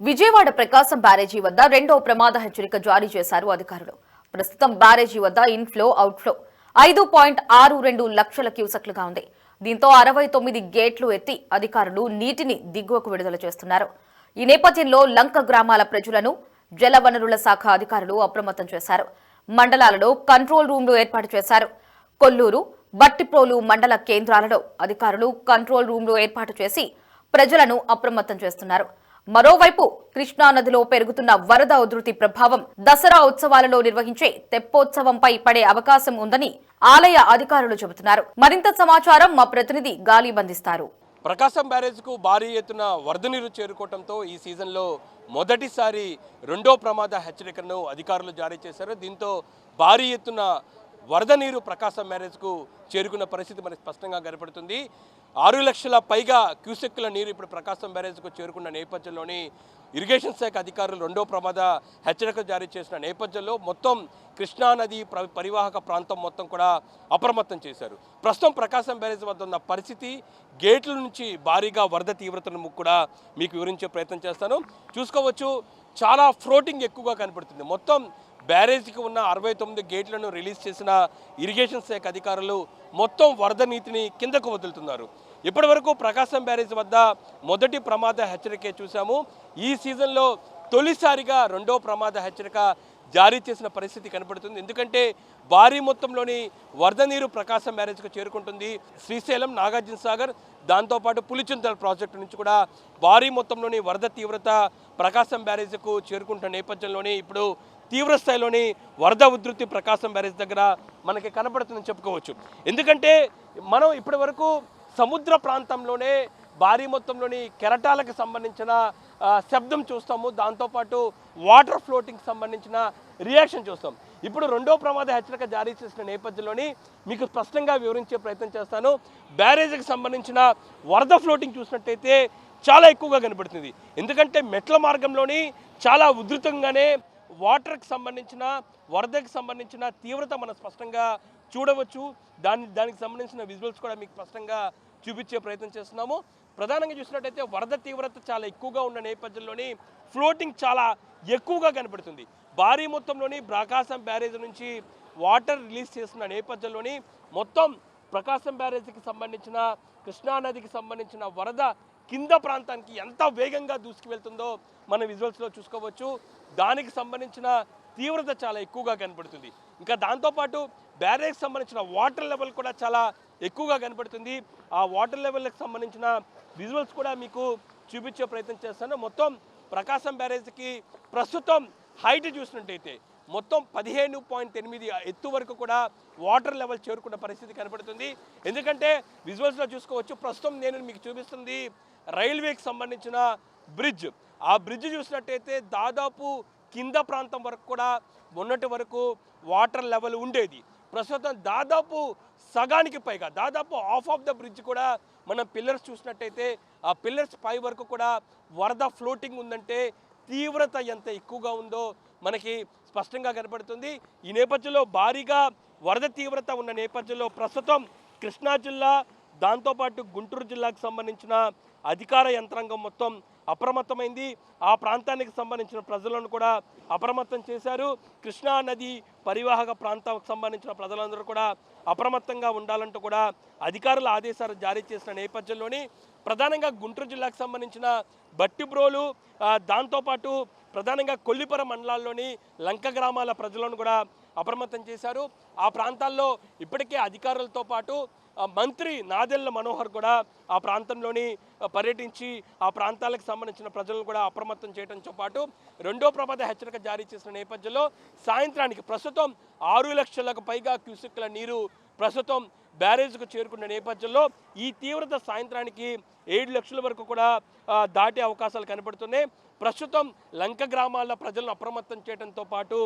విజయవాడ ప్రకాశం బ్యారేజీ వద్ద రెండో ప్రమాద హెచ్చరిక జారీ చేశారు అధికారులు. ప్రస్తుతం బ్యారేజీ వద్ద ఇన్ఫ్లో అవుట్ఫ్లో 5.62 లక్షల క్యూసెక్లుగా ఉంది. దీంతో 69 గేట్లు ఎత్తి అధికారులు నీటిని దిగువకు విడుదల చేస్తున్నారు. ఈ నేపథ్యంలో లంక గ్రామాల ప్రజలను జలవనరుల శాఖ అధికారులు అప్రమత్తం చేశారు. మండలాలలో కంట్రోల్ రూమ్లు ఏర్పాటు చేశారు. కొల్లూరు, బట్టిప్రోలు మండల కేంద్రాలలో అధికారులు కంట్రోల్ రూమ్లు ఏర్పాటు చేసి ప్రజలను అప్రమత్తం చేస్తున్నారు. మరోవైపు కృష్ణానదిలో పెరుగుతున్న వరద ఉధృతి ప్రభావం దసరా ఉత్సవాలలో నిర్వహించే తెప్పోత్సవంపై పడే అవకాశం ఉందని ఆలయ అధికారులు చెబుతున్నారు. మరింత సమాచారం మా ప్రతినిధి గాలి బంధిస్తారు. ప్రకాశం బ్యారేజ్కు భారీ ఎత్తున వరద నీరు చేరుకోవడంతో ఈ సీజన్లో మొదటిసారి రెండో ప్రమాద హెచ్చరికను అధికారులు జారీ చేశారు. దీంతో భారీ ఎత్తున వరద నీరు ప్రకాశం బ్యారేజ్కు చేరుకున్న పరిస్థితి మనకు స్పష్టంగా కనపడుతుంది. 6 లక్షల పైగా క్యూసెక్కుల నీరు ఇప్పుడు ప్రకాశం బ్యారేజ్కు చేరుకున్న నేపథ్యంలోని ఇరిగేషన్ శాఖ అధికారులు రెండో ప్రమాద హెచ్చరిక జారీ చేసిన నేపథ్యంలో మొత్తం కృష్ణానది పరివాహక ప్రాంతం మొత్తం కూడా అప్రమత్తం చేశారు. ప్రస్తుతం ప్రకాశం బ్యారేజ్ వద్ద ఉన్న పరిస్థితి, గేట్ల నుంచి భారీగా వరద తీవ్రతను కూడా మీకు వివరించే ప్రయత్నం చేస్తాను. చూసుకోవచ్చు, చాలా ఫ్లోటింగ్ ఎక్కువగా కనపడుతుంది. మొత్తం బ్యారేజ్కి ఉన్న 69 గేట్లను రిలీజ్ చేసిన ఇరిగేషన్ శాఖ అధికారులు మొత్తం వరద నీటిని కిందకు వదులుతున్నారు. ఇప్పటి వరకు ప్రకాశం బ్యారేజ్ వద్ద మొదటి ప్రమాద హెచ్చరికే చూసాము. ఈ సీజన్లో తొలిసారిగా రెండో ప్రమాద హెచ్చరిక జారీ చేసిన పరిస్థితి కనపడుతుంది. ఎందుకంటే భారీ మొత్తంలోని వరద నీరు ప్రకాశం బ్యారేజ్కు చేరుకుంటుంది. శ్రీశైలం, నాగార్జున సాగర్, దాంతోపాటు పులిచింతల ప్రాజెక్టు నుంచి కూడా భారీ మొత్తంలోని వరద తీవ్రత ప్రకాశం బ్యారేజ్కు చేరుకుంటున్న నేపథ్యంలోని ఇప్పుడు తీవ్ర స్థాయిలోని వరద ఉధృతి ప్రకాశం బ్యారేజ్ దగ్గర మనకి కనపడుతుందని చెప్పుకోవచ్చు. ఎందుకంటే మనం ఇప్పటి వరకు సముద్ర ప్రాంతంలోనే భారీ మొత్తంలోని కెరటాలకు సంబంధించిన శబ్దం చూస్తాము, దాంతోపాటు వాటర్ ఫ్లోటింగ్కి సంబంధించిన రియాక్షన్ చూస్తాం. ఇప్పుడు రెండో ప్రమాద హెచ్చరిక జారీ చేసిన నేపథ్యంలోని మీకు స్పష్టంగా వివరించే ప్రయత్నం చేస్తాను. బ్యారేజ్కి సంబంధించిన వరద ఫ్లోటింగ్ చూసినట్టయితే చాలా ఎక్కువగా కనపడుతుంది. ఎందుకంటే మెట్ల మార్గంలోని చాలా ఉధృతంగానే వాటర్కి సంబంధించిన వరదకి సంబంధించిన తీవ్రత మనం స్పష్టంగా చూడవచ్చు. దానికి సంబంధించిన విజువల్స్ కూడా మీకు స్పష్టంగా చూపించే ప్రయత్నం చేస్తున్నాము. ప్రధానంగా చూసినట్టయితే వరద తీవ్రత చాలా ఎక్కువగా ఉన్న నేపథ్యంలోని ఫ్లోటింగ్ చాలా ఎక్కువగా కనపడుతుంది. భారీ మొత్తంలోని ప్రకాశం బ్యారేజ్ నుంచి వాటర్ రిలీజ్ చేస్తున్న నేపథ్యంలోని మొత్తం ప్రకాశం బ్యారేజ్కి సంబంధించిన కృష్ణానదికి సంబంధించిన వరద కింద ప్రాంతానికి ఎంత వేగంగా దూసుకు వెళ్తుందో మన విజువల్స్లో చూసుకోవచ్చు. దానికి సంబంధించిన తీవ్రత చాలా ఎక్కువగా కనపడుతుంది. ఇంకా దాంతోపాటు బ్యారేజ్కి సంబంధించిన వాటర్ లెవెల్ కూడా చాలా ఎక్కువగా కనపడుతుంది. ఆ వాటర్ లెవెల్కి సంబంధించిన విజువల్స్ కూడా మీకు చూపించే ప్రయత్నం చేస్తాను. మొత్తం ప్రకాశం బ్యారేజ్కి ప్రస్తుతం హైట్ చూసినట్టయితే మొత్తం 15.8 ఎత్తు వరకు కూడా వాటర్ లెవెల్ చేరుకున్న పరిస్థితి కనపడుతుంది. ఎందుకంటే విజువల్స్లో చూసుకోవచ్చు, ప్రస్తుతం నేను మీకు చూపిస్తుంది రైల్వేకి సంబంధించిన బ్రిడ్జ్. ఆ బ్రిడ్జ్ చూసినట్టయితే దాదాపు కింద ప్రాంతం వరకు కూడా మొన్నటి వరకు వాటర్ లెవెల్ ఉండేది. ప్రస్తుతం దాదాపు సగానికి పైగా, దాదాపు హాఫ్ ఆఫ్ ద బ్రిడ్జ్ కూడా మనం పిల్లర్స్ చూసినట్టయితే ఆ పిల్లర్స్ పై వరకు కూడా వరద ఫ్లోటింగ్ ఉందంటే తీవ్రత ఎంత ఎక్కువగా ఉందో మనకి స్పష్టంగా కనపడుతుంది. ఈ నేపథ్యంలో భారీగా వరద తీవ్రత ఉన్న నేపథ్యంలో ప్రస్తుతం కృష్ణా జిల్లా, దాంతోపాటు గుంటూరు జిల్లాకు సంబంధించిన అధికార యంత్రాంగం మొత్తం అప్రమత్తమైంది. ఆ ప్రాంతానికి సంబంధించిన ప్రజలను కూడా అప్రమత్తం చేశారు. కృష్ణా నది పరివాహక ప్రాంతానికి సంబంధించిన ప్రజలందరూ కూడా అప్రమత్తంగా ఉండాలంటూ కూడా అధికారుల ఆదేశాలు జారీ చేసిన నేపథ్యంలోని ప్రధానంగా గుంటూరు జిల్లాకు సంబంధించిన బట్టిబ్రోలు, దాంతోపాటు ప్రధానంగా కొల్లిపర మండలాల్లోని లంక గ్రామాల ప్రజలను కూడా అప్రమత్తం చేశారు. ఆ ప్రాంతాల్లో ఇప్పటికే అధికారులతో పాటు మంత్రి నాదెళ్ల మనోహర్ కూడా ఆ ప్రాంతంలోని పర్యటించి ఆ ప్రాంతాలకు సంబంధించిన ప్రజలను కూడా అప్రమత్తం చేయడంతో పాటు రెండో ప్రమాద హెచ్చరిక జారీ చేసిన నేపథ్యంలో సాయంత్రానికి ప్రస్తుతం 6 లక్షలకు పైగా క్యూసెక్కుల నీరు ప్రస్తుతం బ్యారేజ్కు చేరుకున్న నేపథ్యంలో ఈ తీవ్రత సాయంత్రానికి 7 లక్షల వరకు కూడా దాటే అవకాశాలు కనబడుతున్నాయి. ప్రస్తుతం లంక గ్రామాల ప్రజలను అప్రమత్తం చేయడంతో పాటు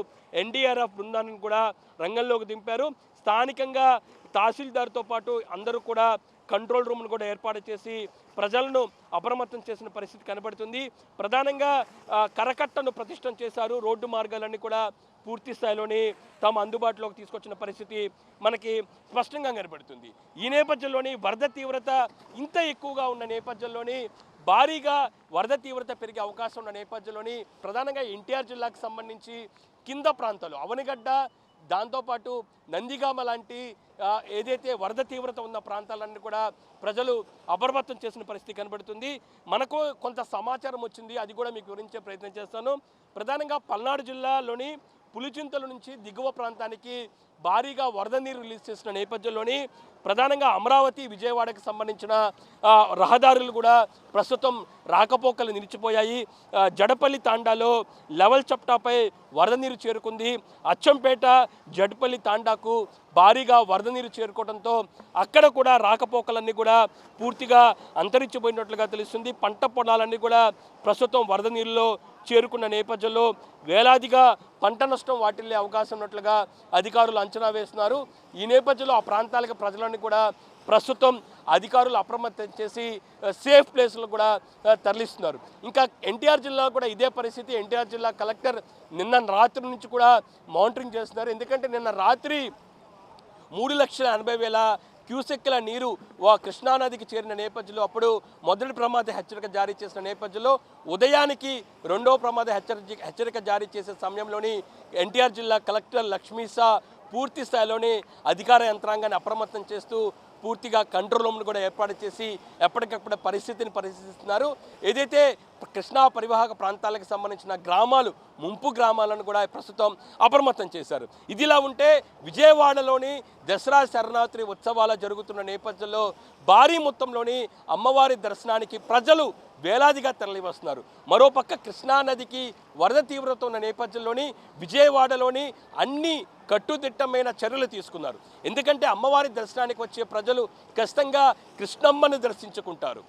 ఎన్డీఆర్ఎఫ్ బృందాన్ని కూడా రంగంలోకి దింపారు. స్థానికంగా తహసీల్దార్తో పాటు అందరూ కూడా కంట్రోల్ రూమ్ను కూడా ఏర్పాటు చేసి ప్రజలను అప్రమత్తం చేసిన పరిస్థితి కనబడుతుంది. ప్రధానంగా కరకట్టను ప్రతిష్టం చేశారు. రోడ్డు మార్గాలన్నీ కూడా పూర్తి స్థాయిలోని తమ అందుబాటులోకి తీసుకొచ్చిన పరిస్థితి మనకి స్పష్టంగా కనబడుతుంది. ఈ నేపథ్యంలోని వరద తీవ్రత ఇంత ఎక్కువగా ఉన్న నేపథ్యంలోని భారీగా వరద తీవ్రత పెరిగే అవకాశం ఉన్న నేపథ్యంలోని ప్రధానంగా ఎన్టీఆర్ జిల్లాకు సంబంధించి కింద ప్రాంతాలు అవనిగడ్డ, దాంతోపాటు నందిగామ లాంటి ఏదైతే వరద తీవ్రత ఉన్న ప్రాంతాలన్నీ కూడా ప్రజలు అప్రమత్తం చేసిన పరిస్థితి కనబడుతుంది. మనకు కొంత సమాచారం వచ్చింది, అది కూడా మీకు వివరించే ప్రయత్నం చేస్తాను. ప్రధానంగా పల్నాడు జిల్లాలోని పులిచింతల నుంచి దిగువ ప్రాంతానికి భారీగా వరద నీరు రిలీజ్ చేసిన నేపథ్యంలోని ప్రధానంగా అమరావతి, విజయవాడకు సంబంధించిన రహదారులు కూడా ప్రస్తుతం రాకపోకలు నిలిచిపోయాయి. జడపల్లి తాండాలో లెవెల్ చప్టాపై వరద నీరు చేరుకుంది. అచ్చంపేట, జడపల్లి తాండాకు భారీగా వరద నీరు చేరుకోవడంతో అక్కడ కూడా రాకపోకలన్నీ కూడా పూర్తిగా అంతరించిపోయినట్లుగా తెలుస్తుంది. పంట పొలాలన్నీ కూడా ప్రస్తుతం వరద నీరులో చేరుకున్న నేపథ్యంలో వేలాదిగా పంట నష్టం వాటిల్లే అవకాశం ఉన్నట్లుగా అధికారులు అంచనా వేస్తున్నారు. ఈ నేపథ్యంలో ఆ ప్రాంతాలకు ప్రజలను కూడా ప్రస్తుతం అధికారులు అప్రమత్తం చేసి సేఫ్ ప్లేస్లు కూడా తరలిస్తున్నారు. ఇంకా ఎన్టీఆర్ జిల్లా కూడా ఇదే పరిస్థితి. ఎన్టీఆర్ జిల్లా కలెక్టర్ నిన్న రాత్రి నుంచి కూడా మానిటరింగ్ చేస్తున్నారు. ఎందుకంటే నిన్న రాత్రి 3,80,000 క్యూసెక్ల నీరు కృష్ణానదికి చేరిన నేపథ్యంలో అప్పుడు మొదటి ప్రమాద హెచ్చరిక జారీ చేసిన నేపథ్యంలో ఉదయానికి రెండో ప్రమాద హెచ్చరిక జారీ చేసే సమయంలోని ఎన్టీఆర్ జిల్లా కలెక్టర్ లక్ష్మీసా పూర్తి స్థాయిలోని అధికార యంత్రాంగాన్ని అప్రమత్తం చేస్తూ పూర్తిగా కంట్రోల్ రూమ్ను కూడా ఏర్పాటు చేసి ఎప్పటికప్పుడు పరిస్థితిని పరిశీలిస్తున్నారు. ఏదైతే కృష్ణా పరివాహక ప్రాంతాలకు సంబంధించిన గ్రామాలు, ముంపు గ్రామాలను కూడా ప్రస్తుతం అప్రమత్తం చేశారు. ఇదిలా ఉంటే విజయవాడలోని దసరా శరణావరాత్రి ఉత్సవాలు జరుగుతున్న నేపథ్యంలో భారీ మొత్తంలోని అమ్మవారి దర్శనానికి ప్రజలు వేలాదిగా తరలి వస్తున్నారు. మరోపక్క కృష్ణానదికి వరద తీవ్రత ఉన్న నేపథ్యంలోని విజయవాడలోని అన్ని కట్టుదిట్టమైన చర్యలు తీసుకున్నారు. ఎందుకంటే అమ్మవారి దర్శనానికి వచ్చే ప్రజలు ఖచ్చితంగా కృష్ణమ్మను దర్శించుకుంటారు.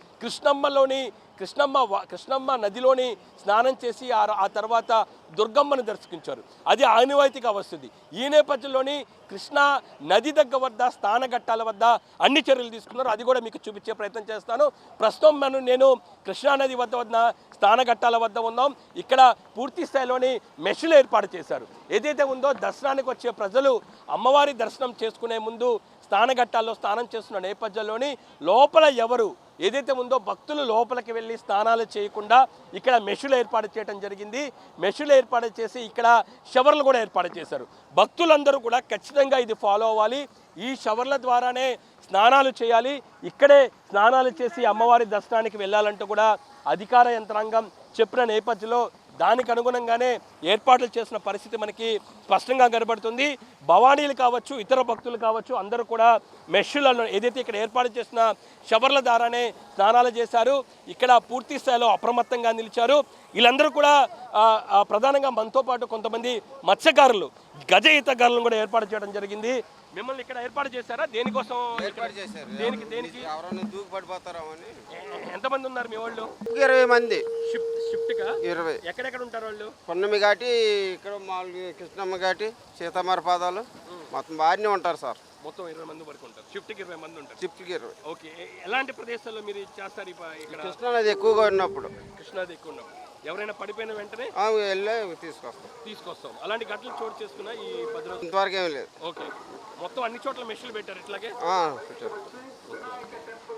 కృష్ణమ్మ నదిలోని స్నానం చేసి ఆ తర్వాత దుర్గమ్మను దర్శించారు. అది ఆనవాయితీగా వస్తుంది. ఈ నేపథ్యంలోని కృష్ణా నది దగ్గర వద్ద స్నానఘట్టాల వద్ద అన్ని చర్యలు తీసుకున్నారు. అది కూడా మీకు చూపించే ప్రయత్నం చేస్తాను. ప్రస్తుతం నేను కృష్ణానది వద్ద స్నానఘట్టాల వద్ద ఉన్నాం. ఇక్కడ పూర్తి స్థాయిలోని మెషులు ఏర్పాటు చేశారు. ఏదైతే ఉందో దర్శనానికి వచ్చే ప్రజలు అమ్మవారి దర్శనం చేసుకునే ముందు స్నానఘట్టాల్లో స్నానం చేస్తున్న నేపథ్యంలోని లోపల ఎవరు ఏదైతే ఉందో భక్తులు లోపలికి వెళ్ళి స్నానాలు చేయకుండా ఇక్కడ మెషులు ఏర్పాటు చేయడం జరిగింది. మెషులు ఏర్పాటు చేసి ఇక్కడ షవర్లు కూడా ఏర్పాటు చేశారు. భక్తులందరూ కూడా ఖచ్చితంగా ఇది ఫాలో అవ్వాలి. ఈ షవర్ల ద్వారానే స్నానాలు చేయాలి. ఇక్కడే స్నానాలు చేసి అమ్మవారి దర్శనానికి వెళ్ళాలంటూ కూడా అధికార యంత్రాంగం చెప్పిన నేపథ్యంలో దానికి అనుగుణంగానే ఏర్పాట్లు చేసిన పరిస్థితి మనకి స్పష్టంగా కనబడుతుంది. భవానీలు కావచ్చు, ఇతర భక్తులు కావచ్చు, అందరూ కూడా మెషులను ఏదైతే ఇక్కడ ఏర్పాటు చేసిన షవర్ల ద్వారానే స్నానాలు చేశారు. ఇక్కడ పూర్తి స్థాయిలో అప్రమత్తంగా నిలిచారు. వీళ్ళందరూ కూడా ప్రధానంగా మనతో పాటు కొంతమంది మత్స్యకారులు, గజ ఈతగారులను కూడా ఏర్పాటు చేయడం జరిగింది. మిమ్మల్ని ఇక్కడ ఏర్పాటు చేశారా? దేనికోసం ఏర్పాటు చేశారు? దేనికి ఎవరైనా దూకి పడిపోతారని. ఎంతమంది ఉన్నారు మీ వాళ్ళు? 20 మంది. షిఫ్ట్ గా 20. ఎక్కడెక్కడ ఉంటారు వాళ్ళు? పొన్నమి ఘాటి, ఇక్కడ మామూలు కృష్ణమ్మ ఘాటి, సీతమ్మర పాదాలు మొత్తం బాగానే ఉంటారు సార్. మొత్తం 20 మంది వరకు ఉంటారు. షిఫ్ట్కి 20 మంది ఉంటారు. షిఫ్ట్కి 20. ఓకే. ఎలాంటి ప్రదేశాల్లో మీరు చేస్తారు ఇక్కడ? కృష్ణానది ఎక్కువగా ఉన్నప్పుడు. కృష్ణాది ఎక్కువ ఉన్నప్పుడు ఎవరైనా పడిపోయిన వెంటనే వెళ్ళి తీసుకొస్తాం. అలాంటి ఘటనలు చోటు చేసుకున్నా ఈ 10 రోజులు? ఇంతవరకు ఏమి లేదు. ఓకే. మొత్తం అన్ని చోట్ల మెషిన్లు పెట్టారు ఇట్లాగే? పెట్టారు.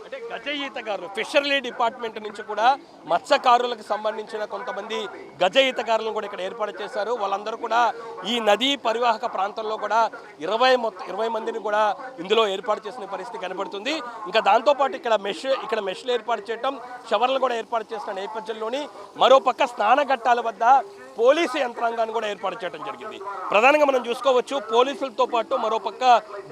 అంటే గజ ఈతగారులు, ఫిషర్లీ డిపార్ట్మెంట్ నుంచి కూడా మత్స్యకారులకు సంబంధించిన కొంతమంది గజ ఈతగారులను కూడా ఇక్కడ ఏర్పాటు చేశారు. వాళ్ళందరూ కూడా ఈ నదీ పరివాహక ప్రాంతంలో కూడా 20 మందిని కూడా ఇందులో ఏర్పాటు చేసిన పరిస్థితి కనబడుతుంది. ఇంకా దాంతోపాటు ఇక్కడ మెష్లు ఏర్పాటు చేయడం, షవర్లు కూడా ఏర్పాటు చేసిన నేపథ్యంలోని మరోపక్క స్నానఘట్టాల వద్ద పోలీసు యంత్రాంగాన్ని కూడా ఏర్పాటు చేయడం జరిగింది. ప్రధానంగా మనం చూసుకోవచ్చు, పోలీసులతో పాటు మరోపక్క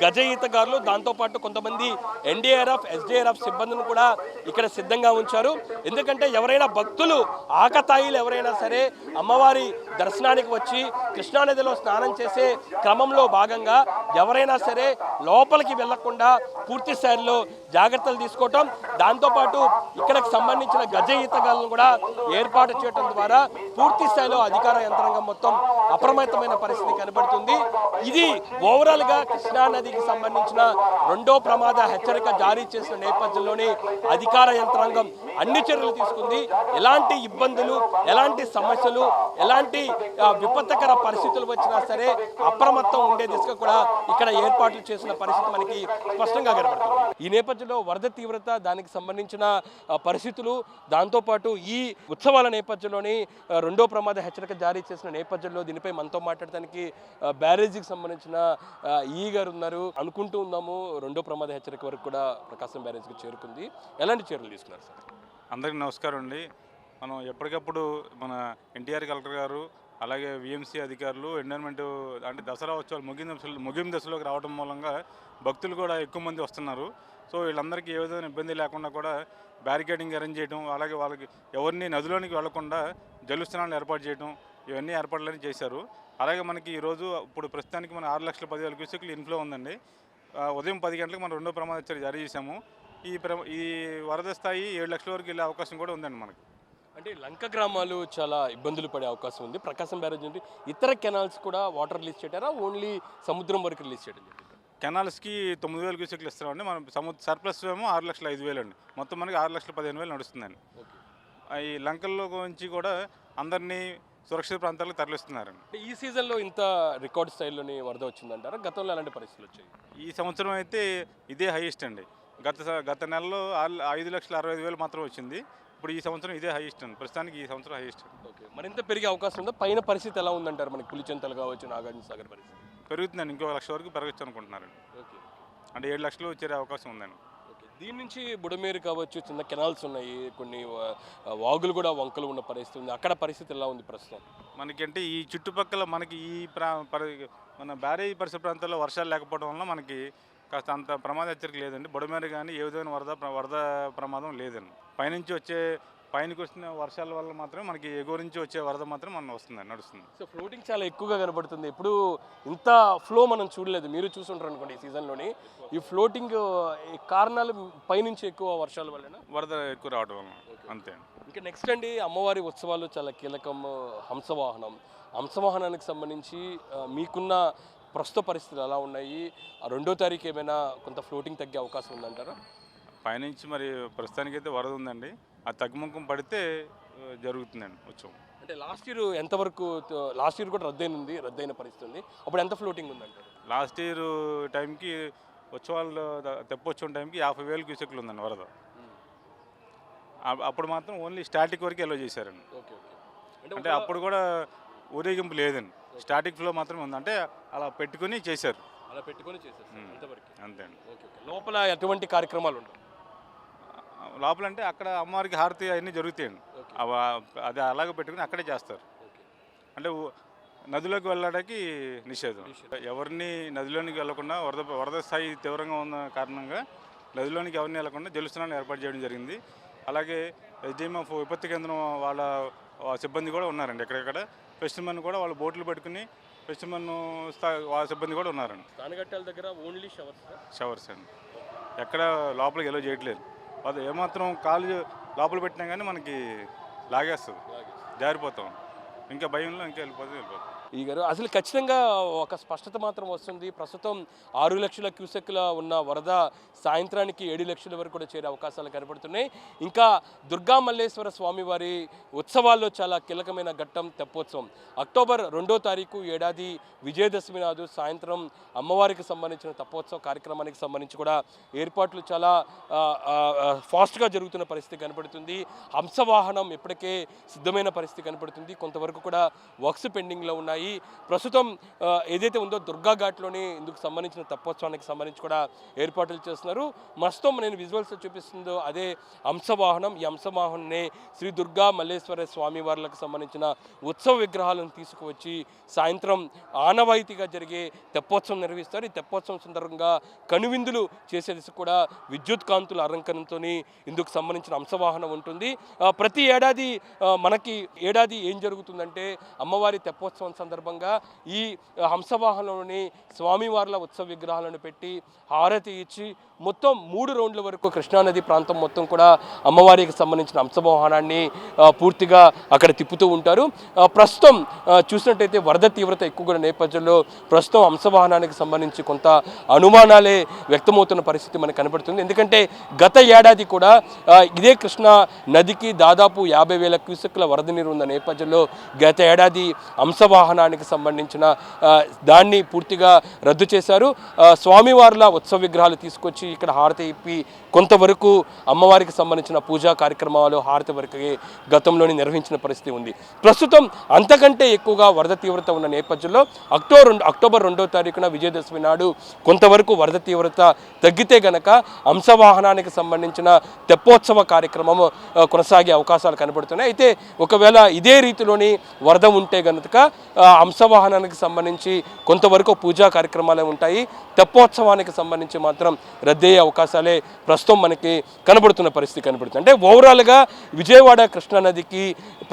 గజ ఈతగారులు, దాంతోపాటు కొంతమంది ఎన్డీఆర్ఎఫ్, ఎస్డీఆర్ఎఫ్ సిబ్బందిని కూడా ఇక్కడ సిద్ధంగా ఉంచారు. ఎందుకంటే ఎవరైనా భక్తులు, ఆకతాయిలు ఎవరైనా సరే అమ్మవారి దర్శనానికి వచ్చి కృష్ణానదిలో స్నానం చేసే క్రమంలో భాగంగా ఎవరైనా సరే లోపలికి వెళ్లకుండా పూర్తి స్థాయిలో జాగ్రత్తలు తీసుకోవటం, దాంతోపాటు ఇక్కడికి సంబంధించిన గజ ఈతగాళ్లను కూడా ఏర్పాటు చేయడం ద్వారా పూర్తి స్థాయిలో అధికార యంత్రాంగం మొత్తం అప్రమత్తమైన పరిస్థితి కనబడుతుంది. ఇది ఓవరాల్గా కృష్ణానదికి సంబంధించిన రెండో ప్రమాద హెచ్చరిక జారీ చేసిన నేపథ్యంలోనే అధికార యంత్రాంగం అన్ని చర్యలు తీసుకుంది. ఎలాంటి ఇబ్బందులు, ఎలాంటి సమస్యలు, ఎలాంటి విపత్కర పరిస్థితులు వచ్చినా సరే అప్రమత్తం ఉండే దిశగా కూడా ఇక్కడ ఏర్పాట్లు చేసిన పరిస్థితి మనకి స్పష్టంగా కనబడుతుంది. ఈ నేపథ్యంలో వరద తీవ్రత, దానికి సంబంధించిన పరిస్థితులు, దాంతోపాటు ఈ ఉత్సవాల నేపథ్యంలోని రెండో ప్రమాద హెచ్చరిక జారీ చేసిన నేపథ్యంలో దీనిపై మనతో మాట్లాడటానికి బ్యారేజీకి సంబంధించిన ఈ గారు ఉన్నారు. అనుకుంటూ ఉన్నాము రెండో ప్రమాద హెచ్చరిక వరకు కూడా ప్రకాశం బ్యారేజ్కి చేరుకుంది. ఎలాంటి చర్యలు తీసుకున్నారు సార్? అందరికీ నమస్కారం అండి. మనం ఎప్పటికప్పుడు మన ఎన్టీఆర్ కలెక్టర్ గారు, అలాగే విఎంసీ అధికారులు, ఎన్విరాన్మెంట్ అంటే దసరా ఉత్సవాలు ముగింపు దశలోకి రావడం మూలంగా భక్తులు కూడా ఎక్కువ మంది వస్తున్నారు. సో వీళ్ళందరికీ ఏ విధమైన ఇబ్బంది లేకుండా కూడా బ్యారికేడింగ్ అరేంజ్ చేయడం, అలాగే వాళ్ళకి ఎవరిని నదిలోనికి వెళ్లకుండా జలస్థానాలు ఏర్పాటు చేయడం, ఇవన్నీ ఏర్పాట్లన్నీ చేశారు. అలాగే మనకి ఈరోజు ఇప్పుడు ప్రస్తుతానికి మన 6,10,000 క్యూసెక్లు ఇన్ఫ్లో ఉందండి. ఉదయం 10 గంటలకు మనం రెండో ప్రమాద హెచ్చరిక జారీ చేశాము. ఈ వరద స్థాయి 7 లక్షల వరకు వెళ్ళే అవకాశం కూడా ఉందండి మనకి. అంటే లంక గ్రామాలు చాలా ఇబ్బందులు పడే అవకాశం ఉంది. ప్రకాశం బ్యారేజ్ నుండి ఇతర కెనాల్స్ కూడా వాటర్ రిలీజ్ చేయటారా, ఓన్లీ సముద్రం వరకు రిలీజ్ చేయడం? కెనాల్స్కి 9,000 క్యూసెక్లు ఇస్తున్నామండి. మనం సర్ప్లస్ ఏమో 6,05,000 అండి. మొత్తం మనకి 6,15,000 నడుస్తుందండి. ఈ లంకల్లో నుంచి కూడా అందరినీ సురక్షిత ప్రాంతాలకు తరలిస్తున్నారండి. ఈ సీజన్లో ఇంత రికార్డ్ స్థాయిలోని వరద వచ్చిందంటారా? గతంలో ఎలాంటి పరిస్థితులు వచ్చాయి? ఈ సంవత్సరం అయితే ఇదే హైయెస్ట్ అండి. గత నెలలో 5,65,000 మాత్రం వచ్చింది. ఇప్పుడు ఈ సంవత్సరం ఇదే హైయెస్ట్ అండి. ప్రస్తుతానికి ఈ సంవత్సరం హైయెస్ట్. ఓకే, మరింత పెరిగే అవకాశం ఉందా? పైన పరిస్థితి ఎలా ఉందంటారు? మనకి పులిచెంతలు కావచ్చు, నాగార్జున సాగర్ పరిస్థితి పెరుగుతుందండి. ఇంకో 1 లక్ష వరకు పెరగచ్చు అనుకుంటున్నారండి. ఓకే, అంటే 7 లక్షలు వచ్చే అవకాశం ఉందండి. ఓకే, దీని నుంచి బుడమేరు కావచ్చు, చిన్న కెనాల్స్ ఉన్నాయి, కొన్ని వాగులు కూడా వంకలు ఉన్న పరిస్థితి ఉంది. అక్కడ పరిస్థితి ఎలా ఉంది ప్రస్తుతం? మనకంటే ఈ చుట్టుపక్కల మనకి మన బ్యారేజ్ పరిసర ప్రాంతాల్లో వర్షాలు లేకపోవడం వల్ల మనకి కాస్త అంత ప్రమాద హెచ్చరిక లేదండి. బుడమేరు కానీ ఏ విధమైన వరద ప్రమాదం లేదండి. పైనకి వస్తున్న వర్షాల వల్ల మాత్రమే మనకి ఎగువ నుంచి వచ్చే వరద మాత్రం మనం నడుస్తుంది. సో ఫ్లోటింగ్ చాలా ఎక్కువగా కనబడుతుంది. ఇప్పుడు ఇంత ఫ్లో మనం చూడలేదు. మీరు చూసుంటారు అనుకోండి ఈ సీజన్లోని. ఈ ఫ్లోటింగ్ కారణాలు పైనుంచి ఎక్కువ వర్షాల వల్ల వరద ఎక్కువ రావడం వల్ల అంతే. ఇంకా నెక్స్ట్ అండి, అమ్మవారి ఉత్సవాలు చాలా కీలకం. హంసవాహనానికి సంబంధించి మీకున్న ప్రస్తుత పరిస్థితులు ఎలా ఉన్నాయి? 2వ తారీఖు ఏమైనా కొంత ఫ్లోటింగ్ తగ్గే అవకాశం ఉందంటారా? పైనుంచి మరి ప్రస్తుతానికైతే వరద ఉందండి. ఆ తగ్గుముఖం పడితే జరుగుతుందండి ఉత్సవం. అంటే లాస్ట్ ఇయర్ కూడా రద్దయిన పరిస్థితి ఉంది. అప్పుడు ఎంత ఫ్లోటింగ్ ఉందంటారు? లాస్ట్ ఇయర్ టైంకి ఉత్సవాలు తెప్పొచ్చిన టైంకి 50,000 క్యూసెక్లు ఉందండి వరద. అప్పుడు మాత్రం ఓన్లీ స్టాటిక్ వరకు ఎలో చేశారండి. ఓకే, అంటే అప్పుడు కూడా ఊరేగింపు లేదండి. స్టాటిక్ ఫ్లో మాత్రమే ఉంది. అంటే అలా పెట్టుకుని చేశారు. అంతే అండి. లోపల ఎటువంటి కార్యక్రమాలు ఉండవు? లోపల అంటే అక్కడ అమ్మవారికి హారతి అవన్నీ జరుగుతాయండి. అది అలాగే పెట్టుకుని అక్కడే చేస్తారు. అంటే నదిలోకి వెళ్ళడానికి నిషేధం. ఎవరిని నదిలోనికి వెళ్లకుండా వరద స్థాయి తీవ్రంగా ఉన్న కారణంగా నదిలోనికి ఎవరిని వెళ్లకుండా జలస్థానాలు ఏర్పాటు చేయడం జరిగింది. అలాగే SDMF విపత్తు కేంద్రం వాళ్ళ సిబ్బంది కూడా ఉన్నారండి. ఎక్కడెక్కడ ఫెస్టిమన్ కూడా వాళ్ళు బోట్లు పెట్టుకుని ఫెస్టిమన్ వాళ్ళ సిబ్బంది కూడా ఉన్నారండి. తానగట్టాల దగ్గర ఓన్లీ షవర్స్ అండి. ఎక్కడ లోపలికి ఎలో చేయట్లేదు. అది ఏమాత్రం కాలు లోపల పెట్టినా కానీ మనకి లాగేస్తుంది, జారిపోతాం. ఇంకా భయంలో వెళ్ళిపోతాం. ఈ గారు అసలు ఖచ్చితంగా ఒక స్పష్టత మాత్రం వస్తుంది. ప్రస్తుతం 6 లక్షల క్యూసెక్ల ఉన్న వరద సాయంత్రానికి 7 లక్షల వరకు కూడా చేరే అవకాశాలు కనబడుతున్నాయి. ఇంకా దుర్గా మల్లేశ్వర స్వామివారి ఉత్సవాల్లో చాలా కీలకమైన ఘట్టం తెప్పోత్సవం. అక్టోబర్ 2వ తారీఖు ఏడాది విజయదశమి నాడు సాయంత్రం అమ్మవారికి సంబంధించిన తెప్పోత్సవ కార్యక్రమానికి సంబంధించి కూడా ఏర్పాట్లు చాలా ఫాస్ట్గా జరుగుతున్న పరిస్థితి కనబడుతుంది. హంసవాహనం ఇప్పటికే సిద్ధమైన పరిస్థితి కనబడుతుంది. కొంతవరకు కూడా వర్క్స్ పెండింగ్లో ఉన్నాయి. ప్రస్తుతం ఏదైతే ఉందో దుర్గా ఘాట్లోని ఇందుకు సంబంధించిన తెప్పోత్సవానికి సంబంధించి కూడా ఏర్పాట్లు చేస్తున్నారు. ప్రస్తుతం నేను విజువల్స్ చూపిస్తుందో అదే హంసవాహనం. ఈ హంసవాహననే శ్రీ దుర్గా మల్లేశ్వర స్వామి వారికి సంబంధించిన ఉత్సవ విగ్రహాలను తీసుకువచ్చి సాయంత్రం ఆనవాయితీగా జరిగే తెప్పోత్సవం నిర్వహిస్తారు. ఈ తెప్పోత్సవం సందర్భంగా కనువిందులు చేసేది కూడా విద్యుత్ కాంతుల అలంకరణతో ఇందుకు సంబంధించిన హంసవాహనం ఉంటుంది. ప్రతి ఏడాది మనకి ఏం జరుగుతుందంటే అమ్మవారి తెప్పోత్సవం సందర్భంగా ఈ హంసవాహనంలోని స్వామివార్ల ఉత్సవ విగ్రహాలను పెట్టి హారతి ఇచ్చి మొత్తం 3 రౌండ్ల వరకు కృష్ణానది ప్రాంతం మొత్తం కూడా అమ్మవారికి సంబంధించిన హంసవాహనాన్ని పూర్తిగా అక్కడ తిప్పుతూ ఉంటారు. ప్రస్తుతం చూసినట్టయితే వరద తీవ్రత ఎక్కువగా నేపథ్యంలో ప్రస్తుతం హంసవాహనానికి సంబంధించి కొంత అనుమానాలే వ్యక్తమవుతున్న పరిస్థితి మనకు కనబడుతుంది. ఎందుకంటే గత ఏడాది కూడా ఇదే కృష్ణా నదికి దాదాపు 50,000 క్యూసెక్ల వరద నీరు ఉన్న నేపథ్యంలో గత ఏడాది హంసవాహనానికి సంబంధించిన దాన్ని పూర్తిగా రద్దు చేశారు. స్వామివార్ల ఉత్సవ విగ్రహాలు తీసుకొచ్చి ఇక్కడ హారతి ఇప్పి కొంతవరకు అమ్మవారికి సంబంధించిన పూజా కార్యక్రమాలు హారతి వరకు గతంలోని నిర్వహించిన పరిస్థితి ఉంది. ప్రస్తుతం అంతకంటే ఎక్కువగా వరద తీవ్రత ఉన్న నేపథ్యంలో అక్టోబర్ 2వ తారీఖున విజయదశమి నాడు కొంతవరకు వరద తీవ్రత తగ్గితే గనక హంసవాహనానికి సంబంధించిన తెప్పోత్సవ కార్యక్రమం కొనసాగే అవకాశాలు కనబడుతున్నాయి. అయితే ఒకవేళ ఇదే రీతిలోని వరద ఉంటే గనక హంసవాహనానికి సంబంధించి కొంతవరకు పూజా కార్యక్రమాలే ఉంటాయి. తెప్పోత్సవానికి సంబంధించి మాత్రం రద్దయ్యే అవకాశాలే ప్రస్తుతం మనకి కనబడుతున్న పరిస్థితి కనబడుతుంది. అంటే ఓవరాల్గా విజయవాడ కృష్ణానదికి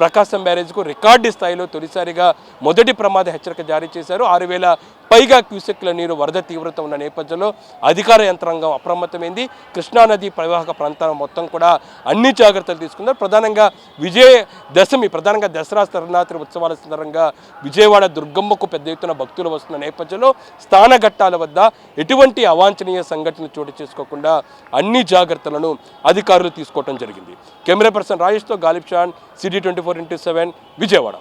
ప్రకాశం బ్యారేజ్కు రికార్డు స్థాయిలో తొలిసారిగా మొదటి ప్రమాద హెచ్చరిక జారీ చేశారు. 6,000 పైగా క్యూసెక్ల నీరు వరద తీవ్రత ఉన్న నేపథ్యంలో అధికార యంత్రాంగం అప్రమత్తమైంది. కృష్ణానది ప్రవాహక ప్రాంతాల మొత్తం కూడా అన్ని జాగ్రత్తలు తీసుకున్నారు. ప్రధానంగా విజయదశమి ప్రధానంగా దసరా శరన్నవరాత్రి ఉత్సవాల సందర్భంగా విజయవాడ దుర్గమ్మకు పెద్ద ఎత్తున భక్తులు వస్తున్న నేపథ్యంలో స్థానఘట్టాల వద్ద ఎటువంటి అవాంఛనీయ సంఘటనలు చోటు చేసుకోకుండా అన్ని జాగ్రత్తలను అధికారులు తీసుకోవడం జరిగింది. కెమెరా పర్సన్ రాజేష్తో గాలిబ్ షాన్, సిటీ 24x7 విజయవాడ.